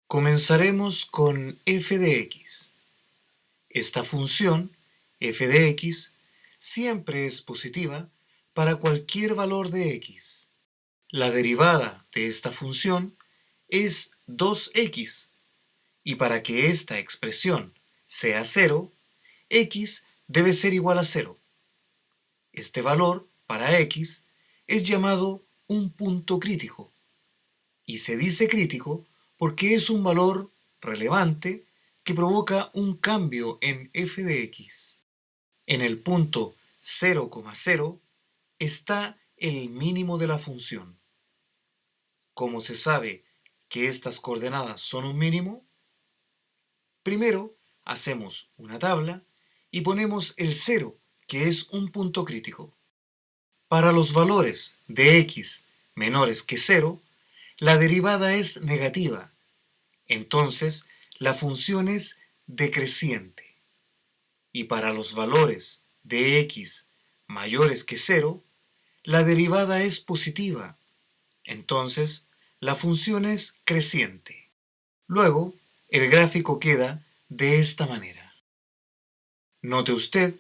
Comenzaremos con f de x. Esta función, f de x, siempre es positiva para cualquier valor de x. La derivada de esta función es 2x, y para que esta expresión sea 0, x debe ser igual a 0. Este valor, para x, es llamado un punto crítico, y se dice crítico porque es un valor relevante que provoca un cambio en f de x. En el punto 0,0 está el mínimo de la función. ¿Cómo se sabe que estas coordenadas son un mínimo? Primero, hacemos una tabla y ponemos el 0, que es un punto crítico. Para los valores de x menores que 0, la derivada es negativa. Entonces, la función es decreciente. Y para los valores de x mayores que 0, la derivada es positiva. Entonces, la función es creciente. Luego, el gráfico queda de esta manera. Note usted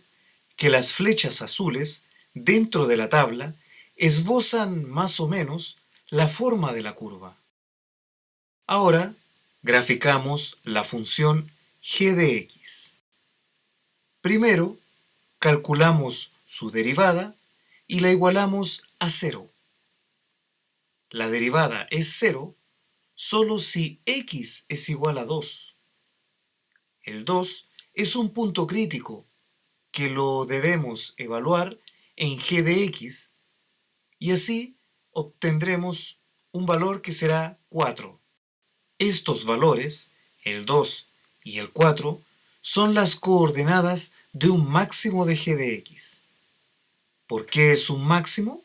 que las flechas azules dentro de la tabla esbozan más o menos la forma de la curva. Ahora, graficamos la función g de x. Primero, calculamos su derivada y la igualamos a 0. La derivada es 0 solo si x es igual a 2. El 2 es un punto crítico que lo debemos evaluar en g de x y así obtendremos un valor que será 4. Estos valores, el 2 y el 4, son las coordenadas de un máximo de g de x. ¿Por qué es un máximo?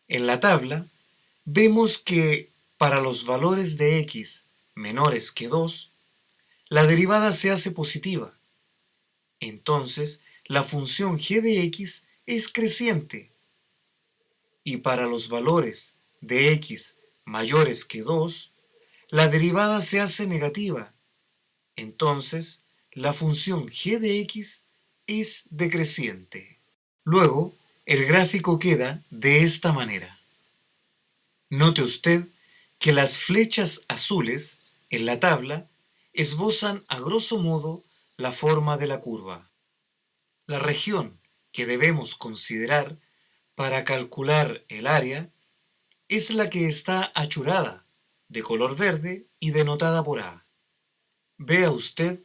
En la tabla vemos que para los valores de x menores que 2, la derivada se hace positiva. Entonces, la función g de x es creciente. Y para los valores de x mayores que 2, la derivada se hace negativa. Entonces, la función g de x es decreciente. Luego, el gráfico queda de esta manera. Note usted que las flechas azules en la tabla esbozan a grosso modo la forma de la curva. La región que debemos considerar para calcular el área es la que está achurada, de color verde y denotada por A. Vea usted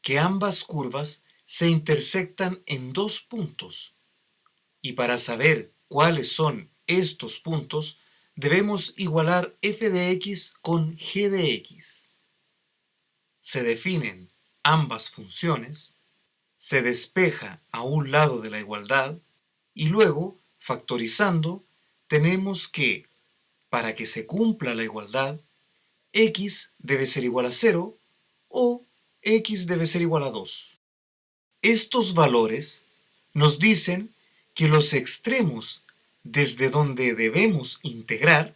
que ambas curvas se intersectan en dos puntos, y para saber cuáles son estos puntos, debemos igualar f de x con g de x. Se definen ambas funciones, se despeja a un lado de la igualdad, y luego, factorizando, tenemos que, para que se cumpla la igualdad, x debe ser igual a 0 o x debe ser igual a 2. Estos valores nos dicen que los extremos desde donde debemos integrar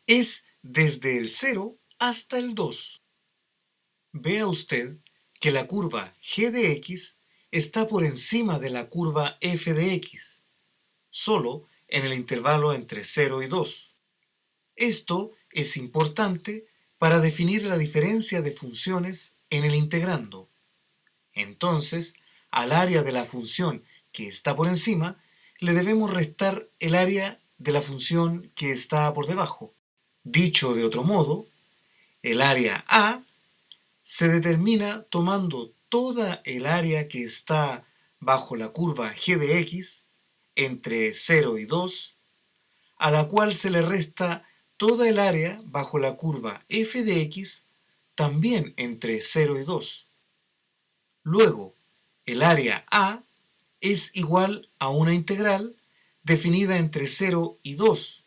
es desde el 0 hasta el 2. Vea usted que la curva g de x está por encima de la curva f de x, solo en el intervalo entre 0 y 2. Esto es importante para definir la diferencia de funciones en el integrando. Entonces, al área de la función que está por encima, le debemos restar el área de la función que está por debajo. Dicho de otro modo, el área A se determina tomando toda el área que está bajo la curva g de x entre 0 y 2, a la cual se le resta toda el área bajo la curva f de x también entre 0 y 2. Luego, el área A es igual a una integral definida entre 0 y 2,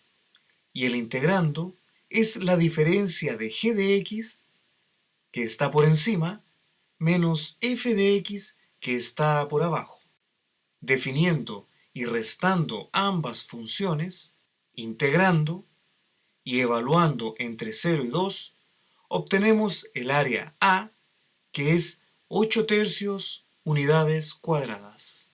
y el integrando es la diferencia de g de x, que está por encima, menos f de x, que está por abajo. Definiendo y restando ambas funciones, integrando y evaluando entre 0 y 2, obtenemos el área A, que es 8 tercios unidades cuadradas.